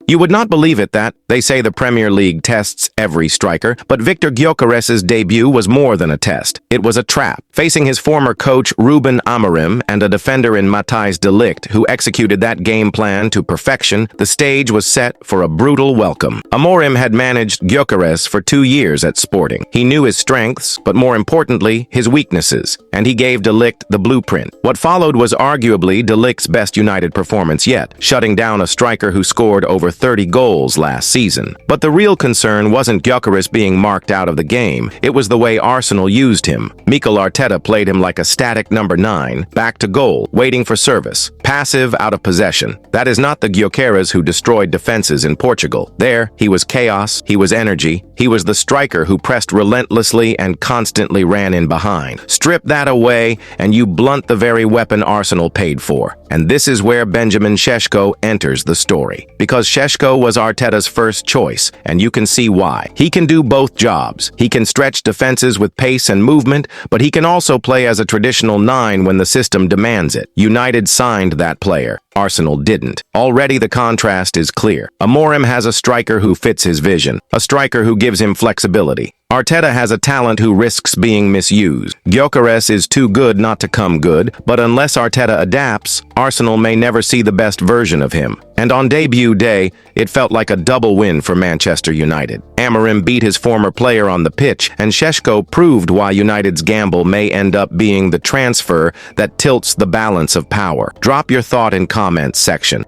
You would not believe it that, they say the Premier League tests every striker, but Viktor Gyökeres' debut was more than a test. It was a trap. Facing his former coach Rúben Amorim and a defender in Matthijs de Ligt who executed that game plan to perfection, the stage was set for a brutal welcome. Amorim had managed Gyökeres for 2 years at Sporting. He knew his strengths, but more importantly, his weaknesses, and he gave de Ligt the blueprint. What followed was arguably de Ligt's best United performance yet, shutting down a striker who scored over 30 goals last season. But the real concern wasn't Gyökeres being marked out of the game, it was the way Arsenal used him. Mikel Arteta played him like a static number 9, back to goal, waiting for service, passive, out of possession. That is not the Gyökeres who destroyed defenses in Portugal. There, he was chaos, he was energy, he was the striker who pressed relentlessly and constantly ran in behind. Strip that away, and you blunt the very weapon Arsenal paid for. And this is where Benjamin Šeško enters the story. Because Šeško was Arteta's first choice, and you can see why. He can do both jobs. He can stretch defenses with pace and movement, but he can also play as a traditional 9 when the system demands it. United signed that player. Arsenal didn't. Already the contrast is clear. Amorim has a striker who fits his vision, a striker who gives him flexibility. Arteta has a talent who risks being misused. Gyökeres is too good not to come good, but unless Arteta adapts, Arsenal may never see the best version of him. And on debut day, it felt like a double win for Manchester United. Amorim beat his former player on the pitch, and Šeško proved why United's gamble may end up being the transfer that tilts the balance of power. Drop your thought in comments section.